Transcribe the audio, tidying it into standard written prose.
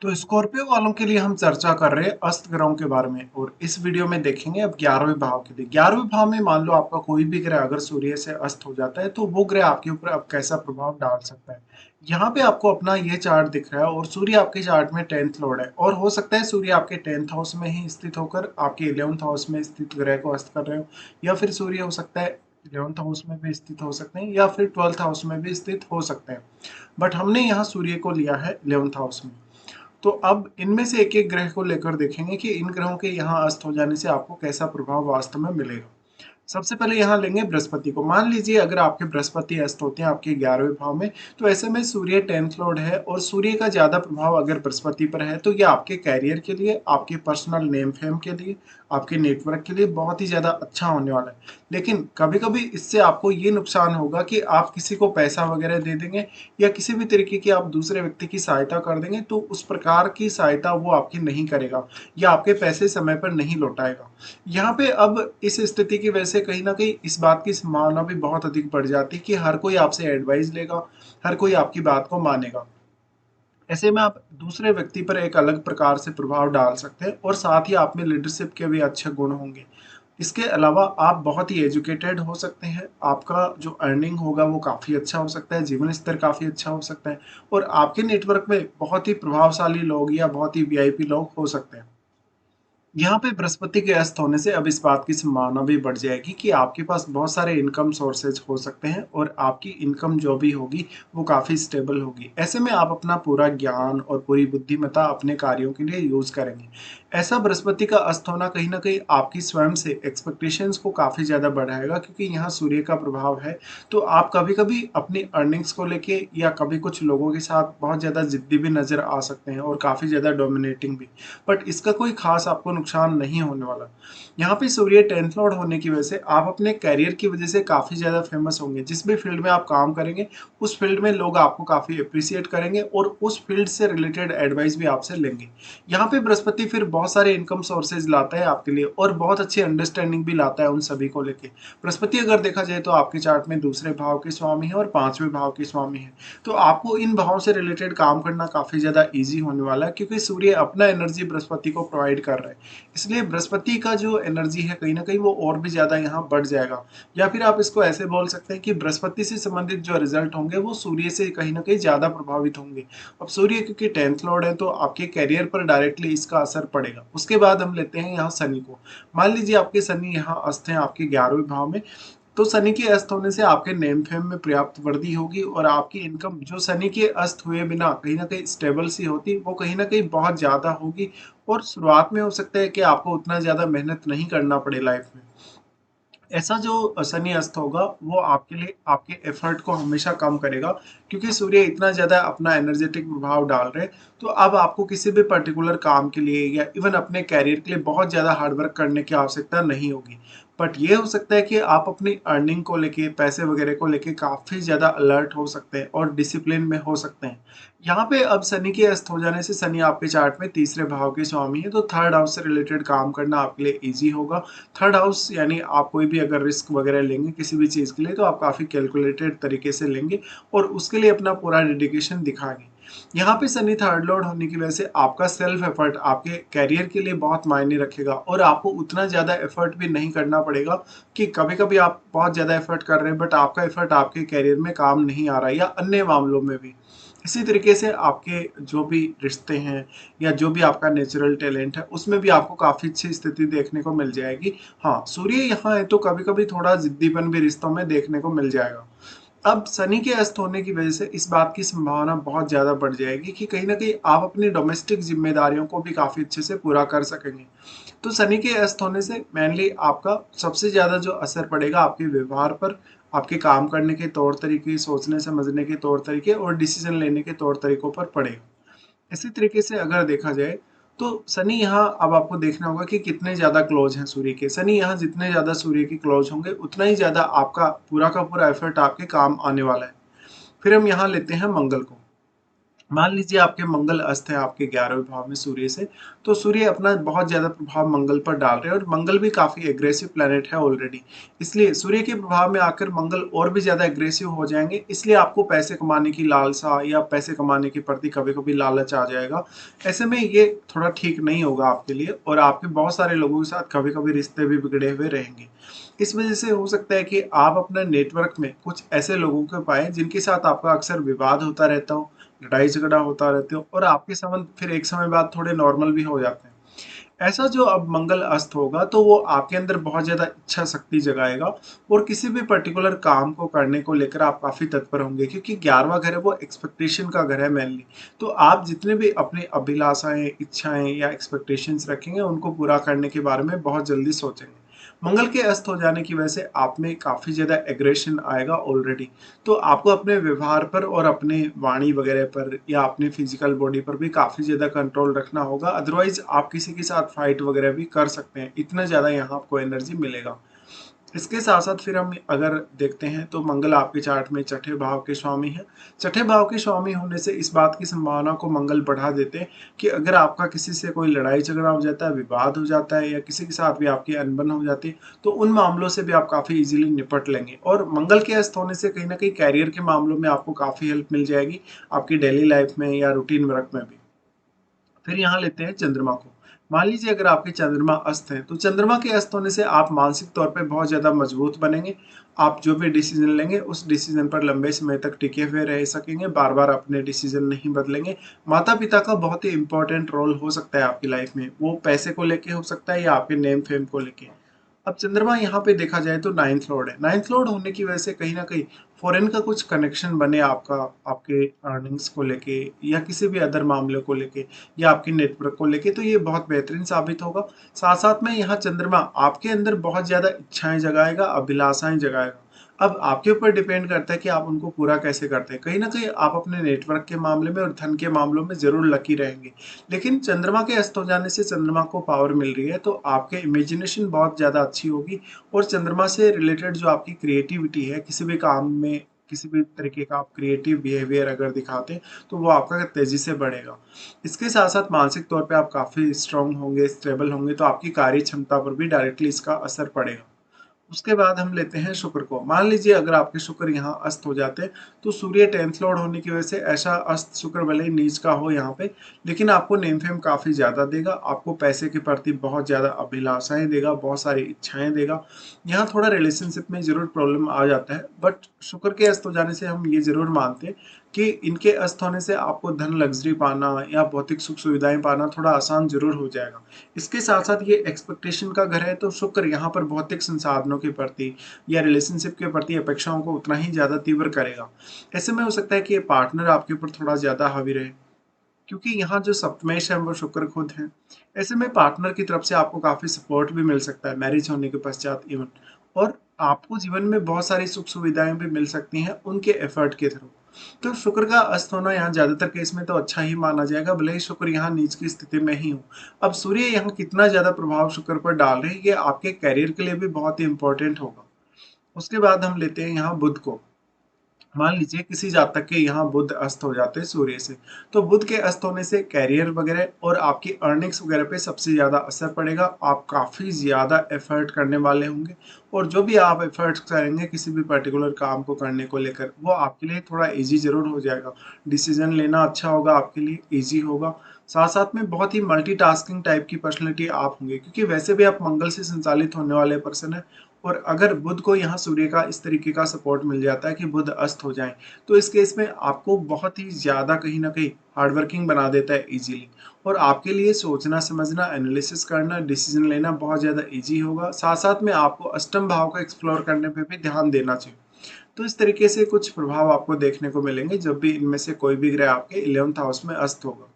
तो स्कॉर्पियो वालों के लिए हम चर्चा कर रहे हैं अस्त ग्रहों के बारे में और इस वीडियो में देखेंगे अब 11वें भाव के लिए। 11वें भाव में मान लो आपका कोई भी ग्रह अगर सूर्य से अस्त हो जाता है तो वो ग्रह आपके ऊपर अब कैसा प्रभाव डाल सकता है। यहाँ पे आपको अपना ये चार्ट दिख रहा है और सूर्य आपके चार्ट में 10th लॉर्ड है और हो सकता है सूर्य आपके 10th हाउस में ही स्थित होकर आपके 11th हाउस में स्थित ग्रह को अस्त कर रहे हो, या फिर सूर्य हो सकता है 11th हाउस में भी स्थित हो सकते हैं या फिर 12th हाउस में भी स्थित हो सकते हैं। बट हमने यहाँ सूर्य को लिया है 11th हाउस में। तो अब इनमें से एक-एक ग्रह को लेकर देखेंगे कि इन ग्रहों के यहाँ अस्त हो जाने से आपको कैसा प्रभाव वास्तव में मिलेगा। सबसे पहले यहाँ लेंगे बृहस्पति को। मान लीजिए अगर आपके बृहस्पति अस्त होते हैं आपके 11वें भाव में, तो ऐसे में सूर्य 10th लॉर्ड है और सूर्य का ज़्यादा प्रभाव अगर बृहस्पति पर है, तो ये आपके करियर के लिए, आपके पर्सनल नेम फेम के लिए, आपके नेटवर्क के लिए बहुत ही ज़्यादा अच्छा होने वाला है। लेकिन कभी-कभी इससे आपको ये नुकसान होगा कि आप किसी को पैसा वगैरह दे देंगे या किसी भी तरीके की आप दूसरे व्यक्ति की सहायता कर देंगे, तो उस प्रकार की सहायता वो आपकी नहीं करेगा या आपके पैसे समय पर नहीं लौटाएगा। यहाँ पे अब इस स्थिति की वजह से कहीं न कहीं इस बात की संभावना भी बहुत अधिक बढ़ जाती है कि हर कोई आपसे एडवाइस लेगा, हर कोई आपकी बात को मानेगा। ऐसे में आप दूसरे व्यक्ति पर एक अलग प्रकार से प्रभाव डाल सकते हैं और साथ ही आप में लीडरशिप के भी अच्छे गुण होंगे। इसके अलावा आप बहुत ही एजुकेटेड हो सकते हैं, आपका जो अर्निंग होगा वो काफ़ी अच्छा हो सकता है, जीवन स्तर काफ़ी अच्छा हो सकता है और आपके नेटवर्क में बहुत ही प्रभावशाली लोग या बहुत ही वीआईपी लोग हो सकते हैं। यहाँ पे बृहस्पति के अस्त होने से अब इस बात की संभावना भी बढ़ जाएगी कि आपके पास बहुत सारे इनकम सोर्सेज हो सकते हैं और आपकी इनकम जो भी होगी वो काफ़ी स्टेबल होगी। ऐसे में आप अपना पूरा ज्ञान और पूरी बुद्धिमत्ता अपने कार्यों के लिए यूज़ करेंगे। ऐसा बृहस्पति का अस्त होना कहीं न कहीं आपकी स्वयं से एक्सपेक्टेशंस को काफ़ी ज़्यादा बढ़ाएगा, क्योंकि यहाँ सूर्य का प्रभाव है। तो आप कभी-कभी अपनी अर्निंग्स को लेके या कभी कुछ लोगों के साथ बहुत ज़्यादा ज़िद्दी भी नज़र आ सकते हैं और काफ़ी ज़्यादा डोमिनेटिंग भी। बट इसका कोई ख़ास आपको नुकसान नहीं होने वाला। यहाँ पे सूर्य 10th लॉर्ड होने की वजह से आप अपने करियर की वजह से काफ़ी ज़्यादा फ़ेमस होंगे। जिस भी फ़ील्ड में आप काम करेंगे, उस फ़ील्ड में लोग आपको काफ़ी एप्रिशिएट करेंगे और उस फ़ील्ड से रिलेटेड एडवाइस भी आपसे लेंगे। यहाँ पे बृहस्पति फिर बहुत सारे इनकम सोर्सेज़ लाता है आपके लिए और बहुत अच्छी अंडरस्टैंडिंग भी लाता है उन सभी को लेके। बृहस्पति अगर देखा जाए तो आपके चार्ट में दूसरे भाव के स्वामी हैं और 5वें भाव के स्वामी हैं। तो आपको इन भावों से रिलेटेड काम करना काफ़ी ज़्यादा ईज़ी होने वाला है, क्योंकि सूर्य अपना एनर्जी बृहस्पति को प्रोवाइड कर रहा है। इसलिए बृहस्पति का जो एनर्जी है कहीं न कहीं वो और भी ज़्यादा यहाँ बढ़ जाएगा। या फिर आप इसको ऐसे बोल सकते हैं कि बृहस्पति से संबंधित जो रिज़ल्ट होंगे वो सूर्य से कहीं न कहीं ज़्यादा प्रभावित होंगे। अब सूर्य क्योंकि 10th लॉर्ड है तो आपके करियर पर डायरेक्टली इसका असर पड़ेगा। उसके बाद हम लेते हैं यहाँ शनि को। मान लीजिए आपके शनि यहाँ अस्त हैं आपके 11वें भाव में, तो शनि के अस्त होने से आपके नेम फेम में पर्याप्त वृद्धि होगी और आपकी इनकम जो शनि के अस्त हुए बिना कहीं न कहीं स्टेबल सी होती, वो कहीं न कहीं बहुत ज़्यादा होगी और शुरुआत में हो सकता है कि आपको उतना ज़्यादा मेहनत नहीं करना पड़े लाइफ में। ऐसा जो शनि अस्त होगा वो आपके लिए आपके एफर्ट को हमेशा कम करेगा, क्योंकि सूर्य इतना ज़्यादा अपना एनर्जेटिक प्रभाव डाल रहे हैं। तो अब आपको किसी भी पर्टिकुलर काम के लिए या इवन अपने कैरियर के लिए बहुत ज़्यादा हार्ड वर्क करने की आवश्यकता नहीं होगी। बट ये हो सकता है कि आप अपनी अर्निंग को लेके, पैसे वगैरह को लेके काफ़ी ज़्यादा अलर्ट हो सकते हैं और डिसिप्लिन में हो सकते हैं। यहाँ पे अब शनि के अस्त हो जाने से शनि आपके चार्ट में तीसरे भाव के स्वामी है, तो थर्ड हाउस से रिलेटेड काम करना आपके लिए ईज़ी होगा। थर्ड हाउस यानी आप कोई भी अगर रिस्क वगैरह लेंगे किसी भी चीज़ के लिए तो आप काफ़ी कैलकुलेटेड तरीके से लेंगे और उसके लिए अपना पूरा डेडिकेशन दिखाएँगे। यहाँ पे शनि थर्ड लॉर्ड होने की वजह से आपका सेल्फ एफर्ट आपके करियर के लिए बहुत मायने रखेगा और आपको उतना ज़्यादा एफर्ट भी नहीं करना पड़ेगा कि कभी-कभी आप बहुत ज़्यादा एफर्ट कर रहे हैं बट आपका एफर्ट आपके करियर में काम नहीं आ रहा है या अन्य मामलों में भी। इसी तरीके से आपके जो भी रिश्ते हैं या जो भी आपका नेचुरल टैलेंट है उसमें भी आपको काफ़ी अच्छी स्थिति देखने को मिल जाएगी। हाँ, सूर्य यहाँ है तो कभी-कभी थोड़ा ज़िद्दीपन भी रिश्तों में देखने को मिल जाएगा। अब शनि के अस्त होने की वजह से इस बात की संभावना बहुत ज़्यादा बढ़ जाएगी कि कहीं न कहीं आप अपनी डोमेस्टिक ज़िम्मेदारियों को भी काफ़ी अच्छे से पूरा कर सकेंगे। तो शनि के अस्त होने से मेनली आपका सबसे ज़्यादा जो असर पड़ेगा आपके व्यवहार पर, आपके काम करने के तौर तरीके, सोचने-समझने के तौर तरीके और डिसीज़न लेने के तौर तरीकों पर पड़ेगा। इसी तरीके से अगर देखा जाए तो शनि यहाँ अब आपको देखना होगा कि कितने ज़्यादा क्लोज हैं सूर्य के। शनि यहाँ जितने ज़्यादा सूर्य के क्लोज होंगे उतना ही ज़्यादा आपका पूरा का पूरा एफर्ट आपके काम आने वाला है। फिर हम यहाँ लेते हैं मंगल को। मान लीजिए आपके मंगल अस्त है आपके 11वें भाव में सूर्य से, तो सूर्य अपना बहुत ज़्यादा प्रभाव मंगल पर डाल रहे हैं और मंगल भी काफ़ी एग्रेसिव प्लैनेट है ऑलरेडी। इसलिए सूर्य के प्रभाव में आकर मंगल और भी ज़्यादा एग्रेसिव हो जाएँगे, इसलिए आपको पैसे कमाने की लालसा या पैसे कमाने के प्रति कभी-कभी लालच आ जाएगा। ऐसे में ये थोड़ा ठीक नहीं होगा आपके लिए और आपके बहुत सारे लोगों के साथ कभी-कभी रिश्ते भी बिगड़े हुए रहेंगे। इस वजह से हो सकता है कि आप अपने नेटवर्क में कुछ ऐसे लोगों को पाएँ जिनके साथ आपका अक्सर विवाद होता रहता हो, लड़ाई झगड़ा होता रहते हो और आपके संबंध फिर एक समय बाद थोड़े नॉर्मल भी हो जाते हैं। ऐसा जो अब मंगल अस्त होगा तो वो आपके अंदर बहुत ज़्यादा इच्छा शक्ति जगाएगा और किसी भी पर्टिकुलर काम को करने को लेकर आप काफ़ी तत्पर होंगे, क्योंकि 11वां घर है वो एक्सपेक्टेशन का घर है मेनली। तो आप जितने भी अपनी अभिलाषाएं, इच्छाएं या एक्सपेक्टेशंस रखेंगे उनको पूरा करने के बारे में बहुत जल्दी सोचेंगे। मंगल के अस्त हो जाने की वजह से आप में काफ़ी ज़्यादा एग्रेशन आएगा ऑलरेडी। तो आपको अपने व्यवहार पर और अपने वाणी वगैरह पर या अपनी फिजिकल बॉडी पर भी काफ़ी ज़्यादा कंट्रोल रखना होगा, अदरवाइज आप किसी के साथ फाइट वगैरह भी कर सकते हैं, इतना ज़्यादा यहाँ आपको एनर्जी मिलेगा। इसके साथ-साथ फिर हम अगर देखते हैं तो मंगल आपके चार्ट में छठे भाव के स्वामी हैं। छठे भाव के स्वामी होने से इस बात की संभावना को मंगल बढ़ा देते हैं कि अगर आपका किसी से कोई लड़ाई झगड़ा हो जाता है, विवाद हो जाता है या किसी के साथ भी आपकी अनबन हो जाती है, तो उन मामलों से भी आप काफ़ी ईज़िली निपट लेंगे और मंगल के अस्त होने से कहीं न कहीं करियर के मामलों में आपको काफ़ी हेल्प मिल जाएगी, आपकी डेली लाइफ़ में या रूटीन वर्क में भी। फिर यहाँ लेते हैं चंद्रमा को। मान लीजिए अगर आपके चंद्रमा अस्त हैं, तो चंद्रमा के अस्त होने से आप मानसिक तौर पे बहुत ज़्यादा मजबूत बनेंगे। आप जो भी डिसीज़न लेंगे, उस डिसीज़न पर लंबे समय तक टिके हुए रह सकेंगे, बार-बार अपने डिसीज़न नहीं बदलेंगे। माता-पिता का बहुत ही इम्पोर्टेंट रोल हो सकता है आपकी लाइफ में। वो पैसे को लेके हो सकता है या आपके नेम-फेम को लेके। अब चंद्रमा यहाँ पे देखा जाए तो 9th लॉर्ड है। 9th लॉर्ड होने की वजह से कहीं न कहीं फ़ॉरेन का कुछ कनेक्शन बने आपका, आपके अर्निंग्स को लेके या किसी भी अदर मामले को लेके या आपके नेटवर्क को लेके, तो ये बहुत बेहतरीन साबित होगा। साथ-साथ में यहाँ चंद्रमा आपके अंदर बहुत ज़्यादा इच्छाएँ जगाएगा, अभिलाषाएँ जगाएगा। अब आपके ऊपर डिपेंड करता है कि आप उनको पूरा कैसे करते हैं। कहीं न कहीं आप अपने नेटवर्क के मामले में और धन के मामलों में ज़रूर लकी रहेंगे। लेकिन चंद्रमा के अस्त हो जाने से चंद्रमा को पावर मिल रही है, तो आपके इमेजिनेशन बहुत ज़्यादा अच्छी होगी और चंद्रमा से रिलेटेड जो आपकी क्रिएटिविटी है, किसी भी काम में किसी भी तरीके का आप क्रिएटिव बिहेवियर अगर दिखाते हैं, तो वो आपका तेज़ी से बढ़ेगा। इसके साथ-साथ मानसिक तौर पे आप काफ़ी स्ट्रॉन्ग होंगे, स्टेबल होंगे, तो आपकी कार्य क्षमता पर भी डायरेक्टली इसका असर पड़ेगा। उसके बाद हम लेते हैं शुक्र को। मान लीजिए अगर आपके शुक्र यहाँ अस्त हो जाते हैं, तो सूर्य 10th लॉर्ड होने की वजह से ऐसा अस्त शुक्र भले ही नीच का हो यहाँ पे, लेकिन आपको नेम फेम काफ़ी ज़्यादा देगा, आपको पैसे के प्रति बहुत ज़्यादा अभिलाषाएँ देगा, बहुत सारी इच्छाएँ देगा। यहाँ थोड़ा रिलेशनशिप में ज़रूर प्रॉब्लम आ जाता है, बट शुक्र के अस्त हो जाने से हम ये ज़रूर मानते हैं कि इनके अस्त होने से आपको धन, लग्ज़री पाना या भौतिक सुख-सुविधाएँ पाना थोड़ा आसान ज़रूर हो जाएगा। इसके साथ-साथ ये एक्सपेक्टेशन का घर है, तो शुक्र यहाँ पर भौतिक संसाधनों के प्रति या रिलेशनशिप के प्रति अपेक्षाओं को उतना ही ज़्यादा तीव्र करेगा। ऐसे में हो सकता है कि ये पार्टनर आपके ऊपर थोड़ा ज़्यादा हावी रहे, क्योंकि यहाँ जो सप्तमेश है वो शुक्र खुद है। ऐसे में पार्टनर की तरफ से आपको काफ़ी सपोर्ट भी मिल सकता है मैरिज होने के पश्चात इवन, और आपको जीवन में बहुत सारी सुख-सुविधाएँ भी मिल सकती हैं उनके एफर्ट के थ्रू। तो शुक्र का अस्त होना यहाँ ज़्यादातर केस में तो अच्छा ही माना जाएगा, भले ही शुक्र यहाँ नीच की स्थिति में ही हो। अब सूर्य यहाँ कितना ज़्यादा प्रभाव शुक्र पर डाल रहे हैं, ये आपके करियर के लिए भी बहुत ही इम्पोर्टेंट होगा। उसके बाद हम लेते हैं यहाँ बुध को। मान लीजिए किसी जातक के यहाँ बुध अस्त हो जाते हैं सूर्य से, तो बुध के अस्त होने से कैरियर वगैरह और आपकी अर्निंग्स वगैरह पे सबसे ज़्यादा असर पड़ेगा। आप काफ़ी ज़्यादा एफर्ट करने वाले होंगे और जो भी आप एफर्ट्स करेंगे किसी भी पर्टिकुलर काम को करने को लेकर, वो आपके लिए थोड़ा ईज़ी ज़रूर हो जाएगा। डिसीज़न लेना अच्छा होगा आपके लिए, ईज़ी होगा। साथ-साथ में बहुत ही मल्टीटास्किंग टाइप की पर्सनैलिटी आप होंगे, क्योंकि वैसे भी आप मंगल से संचालित होने वाले पर्सन हैं और अगर बुध को यहाँ सूर्य का इस तरीके का सपोर्ट मिल जाता है कि बुध अस्त हो जाएँ, तो इस केस में आपको बहुत ही ज़्यादा कहीं न कहीं हार्ड वर्किंग बना देता है ईज़िली, और आपके लिए सोचना, समझना, एनालिसिस करना, डिसीज़न लेना बहुत ज़्यादा ईज़ी होगा। साथ-साथ में आपको अष्टम भाव को एक्सप्लोर करने पे भी ध्यान देना चाहिए। तो इस तरीके से कुछ प्रभाव आपको देखने को मिलेंगे जब भी इनमें से कोई भी ग्रह आपके 11th हाउस में अस्त होगा।